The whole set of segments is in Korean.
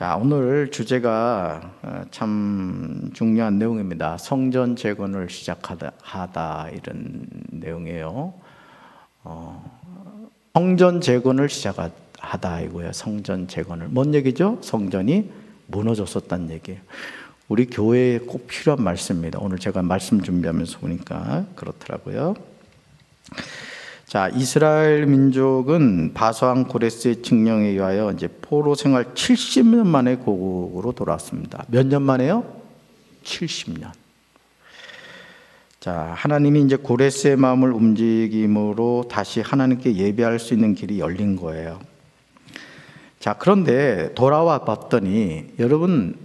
자, 오늘 주제가 참 중요한 내용입니다. 성전 재건을 시작하다 이런 내용이에요. 성전 재건을 시작하다 이거예요. 성전 재건을. 뭔 얘기죠? 성전이 무너졌었다는 얘기예요. 우리 교회에 꼭 필요한 말씀입니다. 오늘 제가 말씀 준비하면서 보니까 그렇더라고요. 자, 이스라엘 민족은 바사왕 고레스의 칙령에 의하여 이제 포로 생활 70년 만에 고국으로 돌아왔습니다. 몇 년 만에요? 70년. 자, 하나님이 이제 고레스의 마음을 움직임으로 다시 하나님께 예배할 수 있는 길이 열린 거예요. 자, 그런데 돌아와 봤더니 여러분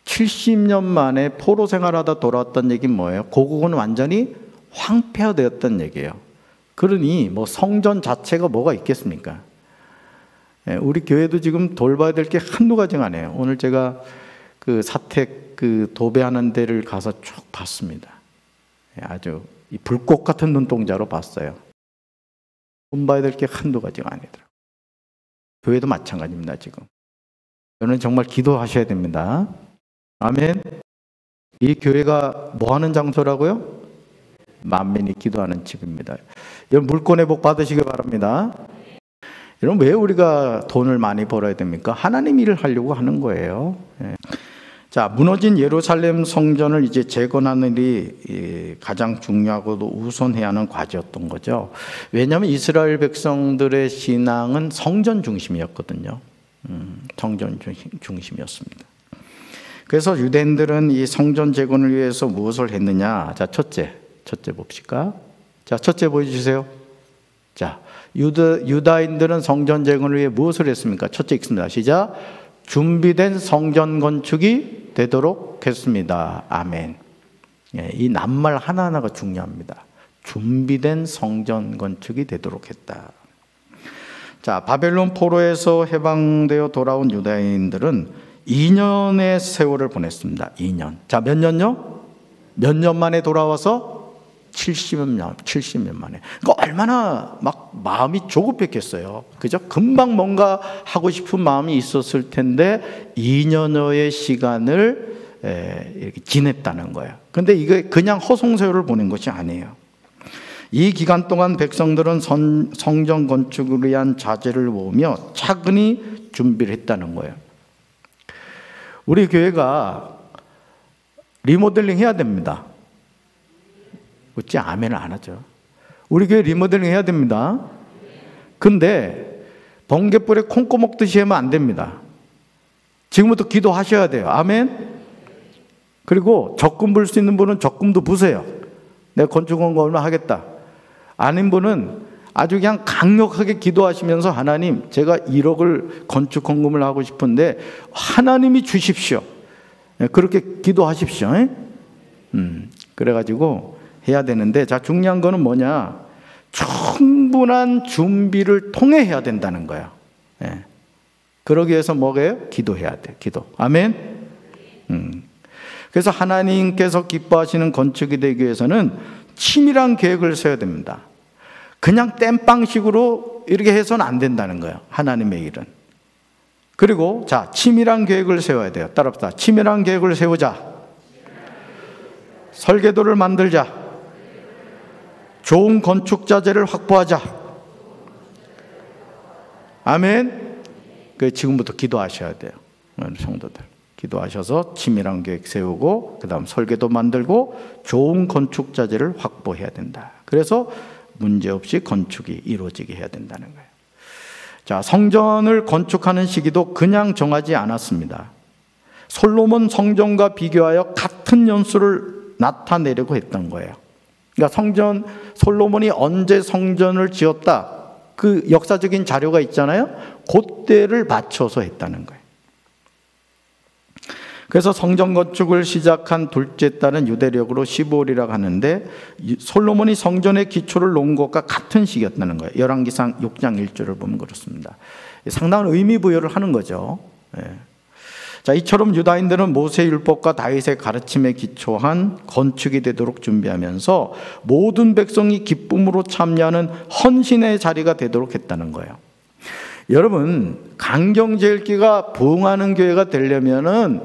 70년 만에 포로 생활하다 돌아왔던 얘기는 뭐예요? 고국은 완전히 황폐화되었던 얘기예요. 그러니 뭐 성전 자체가 뭐가 있겠습니까? 우리 교회도 지금 돌봐야 될 게 한두 가지가 아니에요. 오늘 제가 그 사택 그 도배하는 데를 가서 쭉 봤습니다. 아주 이 불꽃 같은 눈동자로 봤어요. 본봐야 될 게 한두 가지가 아니더라고요. 교회도 마찬가지입니다. 지금 저는 정말 기도하셔야 됩니다. 아멘. 이 교회가 뭐 하는 장소라고요? 만민이 기도하는 집입니다. 여러분 물권의 복 받으시기 바랍니다. 여러분 왜 우리가 돈을 많이 벌어야 됩니까? 하나님 일을 하려고 하는 거예요. 자, 무너진 예루살렘 성전을 이제 재건하는 일이 가장 중요하고도 우선해야 하는 과제였던 거죠. 왜냐하면 이스라엘 백성들의 신앙은 성전 중심이었거든요. 성전 중심이었습니다. 그래서 유대인들은 이 성전 재건을 위해서 무엇을 했느냐? 자, 첫째 봅시까? 자, 첫째 보여주세요. 자, 유다인들은 성전 재건을 위해 무엇을 했습니까? 첫째 읽습니다. 시작. 준비된 성전 건축이 되도록 했습니다. 아멘. 이 낱말 하나하나가 중요합니다. 준비된 성전 건축이 되도록 했다. 자, 바벨론 포로에서 해방되어 돌아온 유다인들은 2년의 세월을 보냈습니다. 2년. 자, 몇 년요? 몇 년 만에 돌아와서 70년 만에. 그러니까 얼마나 막 마음이 조급했겠어요. 그죠? 금방 뭔가 하고 싶은 마음이 있었을 텐데 2년여의 시간을 이렇게 지냈다는 거예요. 근데 이게 그냥 허송세월을 보낸 것이 아니에요. 이 기간 동안 백성들은 성전 건축을 위한 자재를 모으며 차근히 준비를 했다는 거예요. 우리 교회가 리모델링 해야 됩니다. 어찌 아멘을 안 하죠? 우리 교회 리모델링 해야 됩니다. 근데 번갯불에 콩고 먹듯이 하면 안 됩니다. 지금부터 기도하셔야 돼요. 아멘. 그리고 적금 불 수 있는 분은 적금도 부세요. 내가 건축원금 얼마 하겠다. 아닌 분은 아주 그냥 강력하게 기도하시면서 하나님, 제가 1억을 건축헌금을 하고 싶은데 하나님이 주십시오. 그렇게 기도하십시오. 그래가지고 해야 되는데, 자, 중요한 거는 뭐냐? 충분한 준비를 통해 해야 된다는 거예요. 그러기 위해서 뭐예요? 기도해야 돼. 기도. 아멘. 그래서 하나님께서 기뻐하시는 건축이 되기 위해서는 치밀한 계획을 세워야 됩니다. 그냥 땜빵식으로 이렇게 해서는 안 된다는 거예요. 하나님의 일은. 그리고 자, 치밀한 계획을 세워야 돼요. 따라합시다. 치밀한 계획을 세우자. 설계도를 만들자. 좋은 건축 자재를 확보하자. 아멘. 지금부터 기도하셔야 돼요. 성도들 기도하셔서 치밀한 계획 세우고 그 다음 설계도 만들고 좋은 건축 자재를 확보해야 된다. 그래서 문제없이 건축이 이루어지게 해야 된다는 거예요. 자, 성전을 건축하는 시기도 그냥 정하지 않았습니다. 솔로몬 성전과 비교하여 같은 연수를 나타내려고 했던 거예요. 그러니까 솔로몬이 언제 성전을 지었다, 그 역사적인 자료가 있잖아요. 그때를 맞춰서 했다는 거예요. 그래서 성전 건축을 시작한 둘째 달은 유대력으로 15일이라고 하는데 솔로몬이 성전의 기초를 놓은 것과 같은 시기였다는 거예요. 열왕기상 6장 1절을 보면 그렇습니다. 상당한 의미 부여를 하는 거죠. 자, 이처럼 유다인들은 모세 율법과 다윗의 가르침에 기초한 건축이 되도록 준비하면서 모든 백성이 기쁨으로 참여하는 헌신의 자리가 되도록 했다는 거예요. 여러분, 강경제일교회가 부흥하는 교회가 되려면은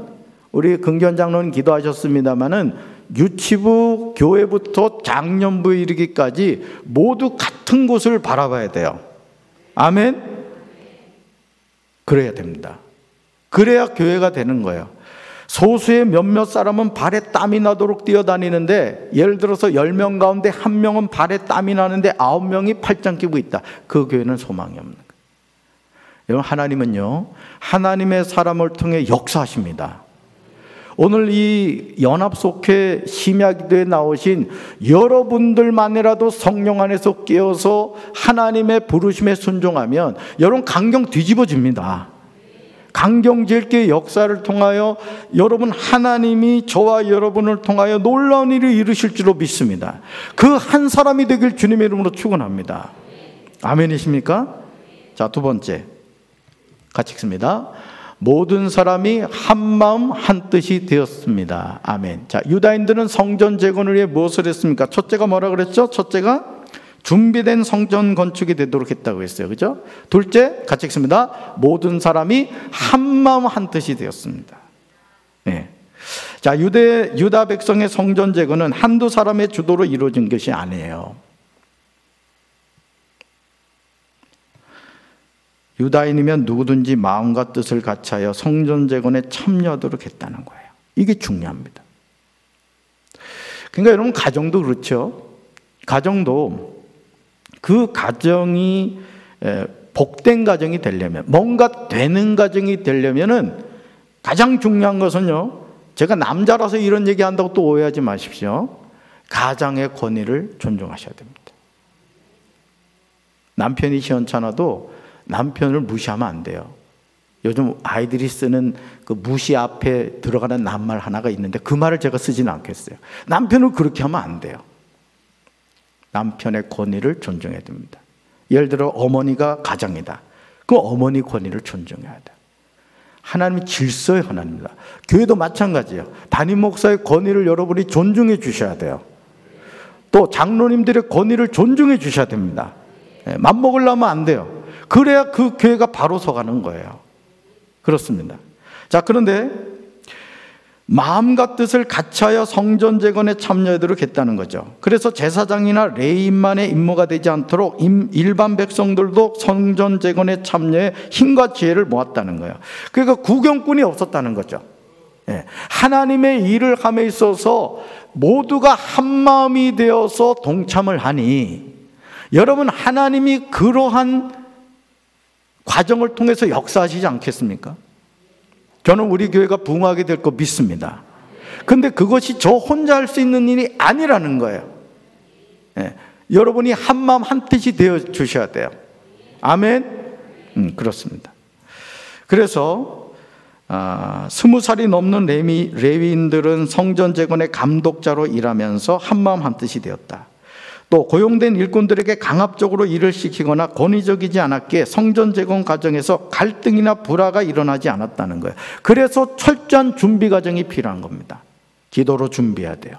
우리 긍견 장로님 기도하셨습니다마는 유치부 교회부터 장년부에 이르기까지 모두 같은 곳을 바라봐야 돼요. 아멘? 그래야 됩니다. 그래야 교회가 되는 거예요. 소수의 몇몇 사람은 발에 땀이 나도록 뛰어다니는데, 예를 들어서 10명 가운데 1명은 발에 땀이 나는데 9명이 팔짱 끼고 있다. 그 교회는 소망이 없는 거예요. 여러분, 하나님은요, 하나님의 사람을 통해 역사하십니다. 오늘 이 연합속회 심야기도에 나오신 여러분들만이라도 성령 안에서 깨어서 하나님의 부르심에 순종하면 여러분 강경 뒤집어집니다. 강경제일교회 역사를 통하여 여러분, 하나님이 저와 여러분을 통하여 놀라운 일을 이루실 줄로 믿습니다. 그 한 사람이 되길 주님의 이름으로 축원합니다. 아멘이십니까? 자, 두 번째 같이 읽습니다. 모든 사람이 한 마음 한 뜻이 되었습니다. 아멘. 자, 유다인들은 성전 재건을 위해 무엇을 했습니까? 첫째가 뭐라 그랬죠? 첫째가 준비된 성전 건축이 되도록 했다고 했어요. 그죠? 둘째, 같이 읽습니다. 모든 사람이 한 마음 한 뜻이 되었습니다. 네. 자, 유다 백성의 성전 재건은 한두 사람의 주도로 이루어진 것이 아니에요. 유다인이면 누구든지 마음과 뜻을 같이하여 성전 재건에 참여하도록 했다는 거예요. 이게 중요합니다. 그러니까 여러분, 가정도 그렇죠. 가정도 그 가정이 복된 가정이 되려면, 뭔가 되는 가정이 되려면은 가장 중요한 것은요, 제가 남자라서 이런 얘기 한다고 또 오해하지 마십시오. 가장의 권위를 존중하셔야 됩니다. 남편이 시원찮아도 남편을 무시하면 안 돼요. 요즘 아이들이 쓰는 그 무시 앞에 들어가는 낱말 하나가 있는데 그 말을 제가 쓰지는 않겠어요. 남편을 그렇게 하면 안 돼요. 남편의 권위를 존중해야 됩니다. 예를 들어 어머니가 가장이다. 그 어머니 권위를 존중해야 돼. 하나님이 질서의 하나님입니다. 교회도 마찬가지예요. 담임 목사의 권위를 여러분이 존중해 주셔야 돼요. 또 장로님들의 권위를 존중해 주셔야 됩니다. 맘먹으려면 안 돼요. 그래야 그 교회가 바로 서가는 거예요. 그렇습니다. 자, 그런데 마음과 뜻을 같이하여 성전 재건에 참여하도록 했다는 거죠. 그래서 제사장이나 레위인만의 임무가 되지 않도록 일반 백성들도 성전 재건에 참여해 힘과 지혜를 모았다는 거예요. 그러니까 구경꾼이 없었다는 거죠. 하나님의 일을 함에 있어서 모두가 한 마음이 되어서 동참을 하니, 여러분, 하나님이 그러한 과정을 통해서 역사하시지 않겠습니까? 저는 우리 교회가 부흥하게 될 거 믿습니다. 근데 그것이 저 혼자 할 수 있는 일이 아니라는 거예요. 여러분이 한 마음 한 뜻이 되어 주셔야 돼요. 아멘? 그렇습니다. 그래서 20살이 넘는 레위인들은 성전 재건의 감독자로 일하면서 한 마음 한 뜻이 되었다. 또 고용된 일꾼들에게 강압적으로 일을 시키거나 권위적이지 않았기에 성전 재건 과정에서 갈등이나 불화가 일어나지 않았다는 거예요. 그래서 철저한 준비 과정이 필요한 겁니다. 기도로 준비해야 돼요.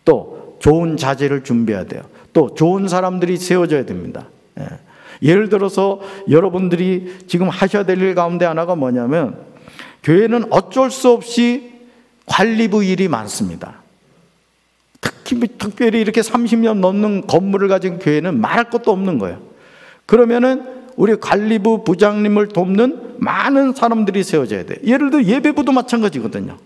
또 좋은 자재를 준비해야 돼요. 또 좋은 사람들이 세워져야 됩니다. 예를 들어서 여러분들이 지금 하셔야 될 일 가운데 하나가 뭐냐면, 교회는 어쩔 수 없이 관리부 일이 많습니다. 특별히 이렇게 30년 넘는 건물을 가진 교회는 말할 것도 없는 거예요. 그러면은 우리 관리부 부장님을 돕는 많은 사람들이 세워져야 돼요. 예를 들어 예배부도 마찬가지거든요.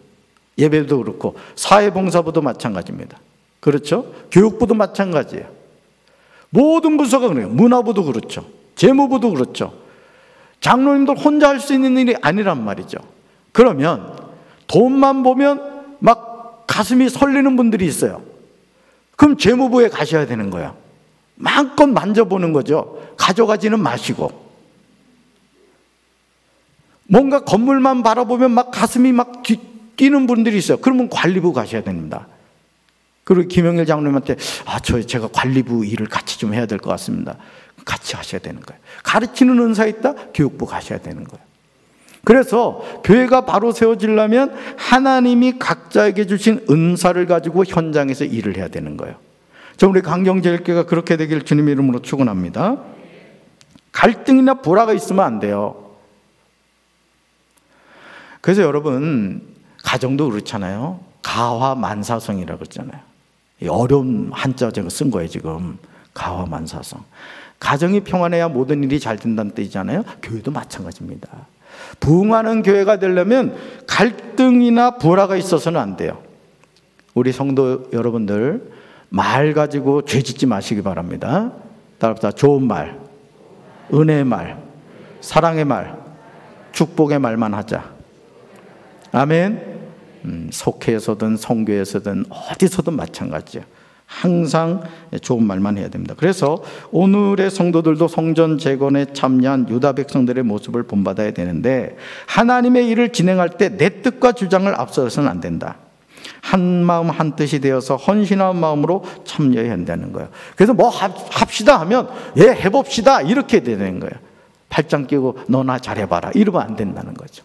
예배도 그렇고 사회봉사부도 마찬가지입니다. 그렇죠? 교육부도 마찬가지예요. 모든 부서가 그래요. 문화부도 그렇죠. 재무부도 그렇죠. 장로님들 혼자 할 수 있는 일이 아니란 말이죠. 그러면 돈만 보면 막 가슴이 설리는 분들이 있어요. 그럼 재무부에 가셔야 되는 거예요. 마음껏 만져보는 거죠. 가져가지는 마시고. 뭔가 건물만 바라보면 막 가슴이 막 뛰는 분들이 있어요. 그러면 관리부 가셔야 됩니다. 그리고 김영일 장로님한테 제가 관리부 일을 같이 좀 해야 될 것 같습니다. 같이 하셔야 되는 거예요. 가르치는 은사 있다? 교육부 가셔야 되는 거예요. 그래서 교회가 바로 세워지려면 하나님이 각자에게 주신 은사를 가지고 현장에서 일을 해야 되는 거예요. 우리 강경제일교회가 그렇게 되길 주님의 이름으로 축원합니다. 갈등이나 불화가 있으면 안 돼요. 그래서 여러분, 가정도 그렇잖아요. 가화만사성이라고 그러잖아요. 어려운 한자 제가 쓴 거예요, 지금. 가화만사성. 가정이 평안해야 모든 일이 잘 된다는 뜻이잖아요. 교회도 마찬가지입니다. 부흥하는 교회가 되려면 갈등이나 불화가 있어서는 안 돼요. 우리 성도 여러분들, 말 가지고 죄 짓지 마시기 바랍니다. 따라합시다. 좋은 말, 은혜의 말, 사랑의 말, 축복의 말만 하자. 아멘. 속회에서든 성교에서든 어디서든 마찬가지예요. 항상 좋은 말만 해야 됩니다. 그래서 오늘의 성도들도 성전 재건에 참여한 유다 백성들의 모습을 본받아야 되는데, 하나님의 일을 진행할 때 내 뜻과 주장을 앞서서는 안 된다. 한 마음 한 뜻이 되어서 헌신한 마음으로 참여해야 한다는 거예요. 그래서 뭐 합시다 하면 예 해봅시다 이렇게 되는 거예요. 팔짱 끼고 너나 잘해봐라 이러면 안 된다는 거죠.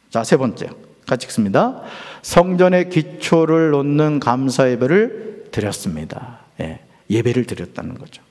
자, 세 번째 같이 읽습니다. 성전의 기초를 놓는 감사 예배를 드렸습니다. 예배를 드렸다는 거죠.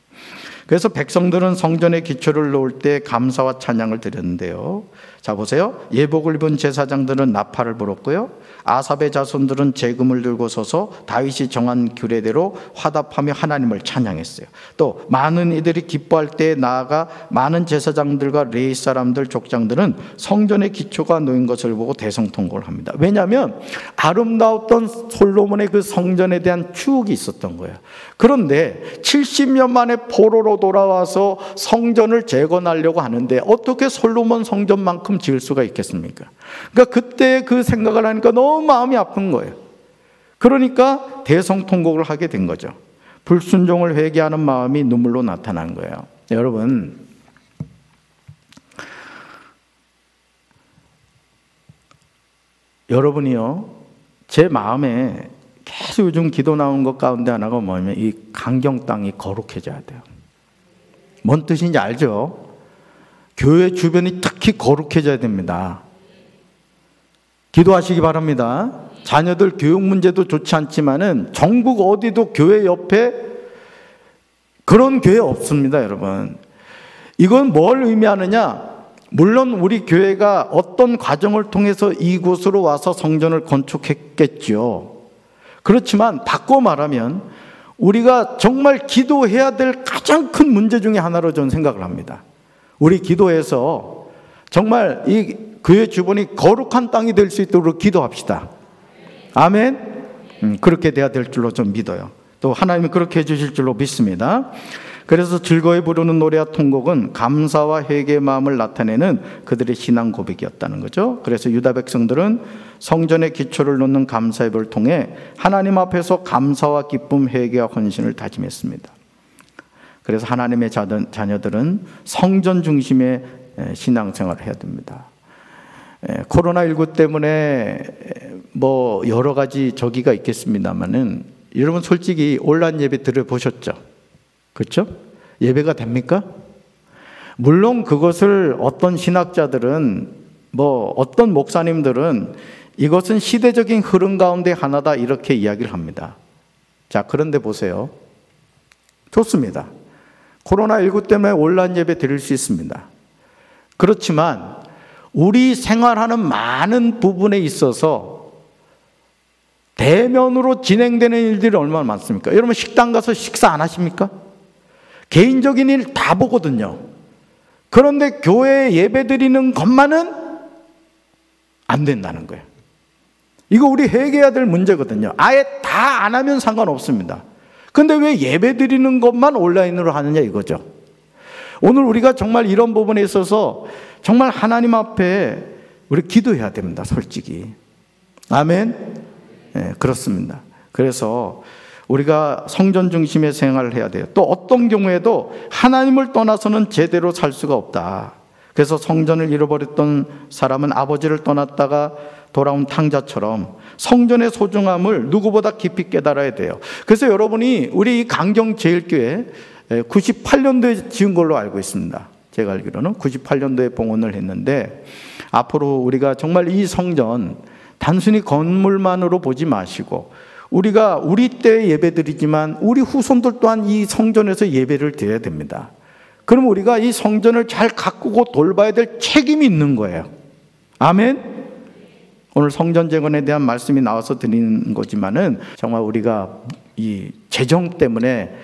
그래서 백성들은 성전의 기초를 놓을 때 감사와 찬양을 드렸는데요. 자, 보세요. 예복을 입은 제사장들은 나팔을 불었고요. 아삽의 자손들은 제금을 들고 서서 다윗이 정한 규례대로 화답하며 하나님을 찬양했어요. 또 많은 이들이 기뻐할 때에 나아가 많은 제사장들과 레위 사람들, 족장들은 성전의 기초가 놓인 것을 보고 대성통곡을 합니다. 왜냐하면 아름다웠던 솔로몬의 그 성전에 대한 추억이 있었던 거예요. 그런데 70년 만에 포로로 돌아와서 성전을 재건하려고 하는데 어떻게 솔로몬 성전만큼 지을 수가 있겠습니까? 그러니까 그때 그 생각을 하니까 너무 마음이 아픈 거예요. 그러니까 대성통곡을 하게 된 거죠. 불순종을 회개하는 마음이 눈물로 나타난 거예요. 여러분, 여러분이요, 제 마음에 계속 요즘 기도 나온 것 가운데 하나가 뭐냐면 이 강경 땅이 거룩해져야 돼요. 뭔 뜻인지 알죠? 교회 주변이 특히 거룩해져야 됩니다. 기도하시기 바랍니다. 자녀들 교육 문제도 좋지 않지만은 전국 어디도 교회 옆에 그런 교회 없습니다, 여러분. 이건 뭘 의미하느냐? 물론 우리 교회가 어떤 과정을 통해서 이곳으로 와서 성전을 건축했겠죠. 그렇지만 바꿔 말하면 우리가 정말 기도해야 될 가장 큰 문제 중에 하나로 저는 생각을 합니다. 우리 기도해서 정말 이 교회 주변이 거룩한 땅이 될 수 있도록 기도합시다. 아멘. 그렇게 돼야 될 줄로 좀 믿어요. 또 하나님이 그렇게 해주실 줄로 믿습니다. 그래서 즐거이 부르는 노래와 통곡은 감사와 회개의 마음을 나타내는 그들의 신앙 고백이었다는 거죠. 그래서 유다 백성들은 성전의 기초를 놓는 감사 예배를 통해 하나님 앞에서 감사와 기쁨, 회개와 헌신을 다짐했습니다. 그래서 하나님의 자녀들은 성전 중심의 신앙생활을 해야 됩니다. 코로나19 때문에 뭐 여러 가지 저기가 있겠습니다만은 여러분 솔직히 온라인 예배 들어보셨죠? 그렇죠? 예배가 됩니까? 물론 그것을 어떤 신학자들은 뭐 어떤 목사님들은 이것은 시대적인 흐름 가운데 하나다 이렇게 이야기를 합니다. 자, 그런데 보세요. 좋습니다. 코로나19 때문에 온라인 예배 드릴 수 있습니다. 그렇지만 우리 생활하는 많은 부분에 있어서 대면으로 진행되는 일들이 얼마나 많습니까? 여러분 식당 가서 식사 안 하십니까? 개인적인 일 다 보거든요. 그런데 교회에 예배 드리는 것만은 안 된다는 거예요. 이거 우리 회개해야 될 문제거든요. 아예 다 안 하면 상관없습니다. 근데 왜 예배 드리는 것만 온라인으로 하느냐 이거죠. 오늘 우리가 정말 이런 부분에 있어서 정말 하나님 앞에 우리 기도해야 됩니다. 솔직히. 아멘. 네, 그렇습니다. 그래서 우리가 성전 중심의 생활을 해야 돼요. 또 어떤 경우에도 하나님을 떠나서는 제대로 살 수가 없다. 그래서 성전을 잃어버렸던 사람은 아버지를 떠났다가 돌아온 탕자처럼 성전의 소중함을 누구보다 깊이 깨달아야 돼요. 그래서 여러분이 우리 강경제일교회 98년도에 지은 걸로 알고 있습니다. 제가 알기로는 98년도에 봉헌을 했는데 앞으로 우리가 정말 이 성전 단순히 건물만으로 보지 마시고 우리가 우리 때 예배드리지만 우리 후손들 또한 이 성전에서 예배를 드려야 됩니다. 그럼 우리가 이 성전을 잘 가꾸고 돌봐야 될 책임이 있는 거예요. 아멘? 오늘 성전 재건에 대한 말씀이 나와서 드리는 거지만은 정말 우리가 이 재정 때문에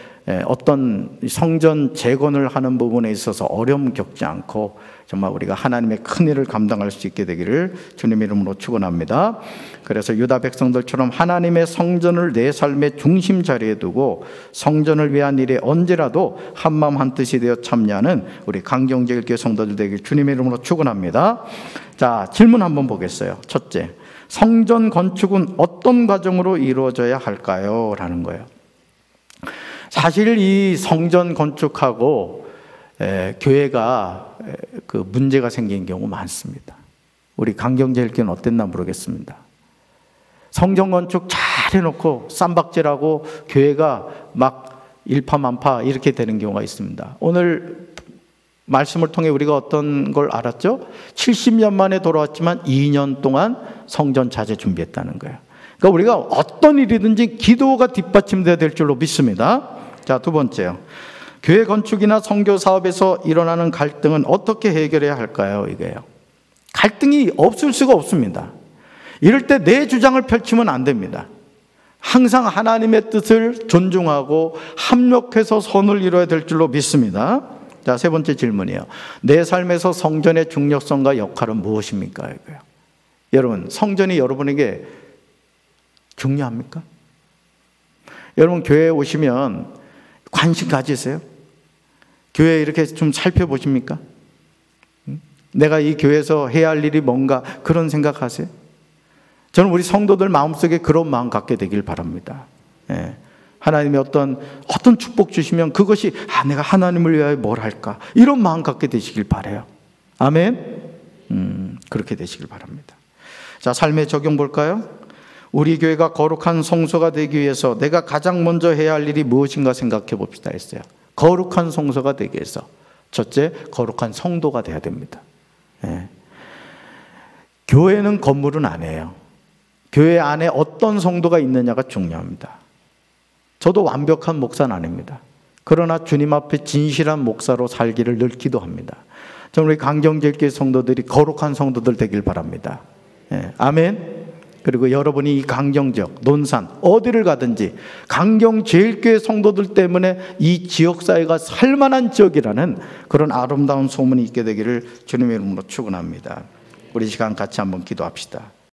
어떤 성전 재건을 하는 부분에 있어서 어려움 겪지 않고 정말 우리가 하나님의 큰 일을 감당할 수 있게 되기를 주님의 이름으로 축원합니다. 그래서 유다 백성들처럼 하나님의 성전을 내 삶의 중심 자리에 두고 성전을 위한 일에 언제라도 한마음 한뜻이 되어 참여하는 우리 강경제일교회 성도들 되길 주님의 이름으로 축원합니다. 자, 질문 한번 보겠어요. 첫째, 성전 건축은 어떤 과정으로 이루어져야 할까요? 라는 거예요. 사실 이 성전 건축하고 교회가 그 문제가 생긴 경우 많습니다. 우리 강경제일교회는 어땠나 모르겠습니다. 성전 건축 잘 해놓고 쌈박질하고 교회가 막 일파만파 이렇게 되는 경우가 있습니다. 오늘 말씀을 통해 우리가 어떤 걸 알았죠? 70년 만에 돌아왔지만 2년 동안 성전 자재 준비했다는 거예요. 그러니까 우리가 어떤 일이든지 기도가 뒷받침돼야 될 줄로 믿습니다. 자, 두 번째요. 교회 건축이나 선교 사업에서 일어나는 갈등은 어떻게 해결해야 할까요? 이게요. 갈등이 없을 수가 없습니다. 이럴 때 내 주장을 펼치면 안 됩니다. 항상 하나님의 뜻을 존중하고 합력해서 선을 이루어야 될 줄로 믿습니다. 자, 세 번째 질문이에요. 내 삶에서 성전의 중요성과 역할은 무엇입니까? 이거요. 여러분, 성전이 여러분에게 중요합니까? 여러분, 교회에 오시면 관심 가지세요? 교회 이렇게 좀 살펴보십니까? 내가 이 교회에서 해야 할 일이 뭔가 그런 생각하세요? 저는 우리 성도들 마음속에 그런 마음 갖게 되길 바랍니다. 예. 하나님이 어떤 축복 주시면 그것이 내가 하나님을 위하여 뭘 할까? 이런 마음 갖게 되시길 바라요. 아멘? 그렇게 되시길 바랍니다. 자, 삶의 적용 볼까요? 우리 교회가 거룩한 성소가 되기 위해서 내가 가장 먼저 해야 할 일이 무엇인가 생각해 봅시다 했어요. 거룩한 성소가 되기 위해서 첫째, 거룩한 성도가 돼야 됩니다. 예. 교회는 건물은 아니에요. 교회 안에 어떤 성도가 있느냐가 중요합니다. 저도 완벽한 목사는 아닙니다. 그러나 주님 앞에 진실한 목사로 살기를 늘 기도합니다. 저는 우리 강경제일교회 성도들이 거룩한 성도들 되길 바랍니다. 예. 아멘. 그리고 여러분이 이 강경지역, 논산, 어디를 가든지 강경제일교회 성도들 때문에 이 지역사회가 살만한 지역이라는 그런 아름다운 소문이 있게 되기를 주님의 이름으로 축원합니다. 우리 시간 같이 한번 기도합시다.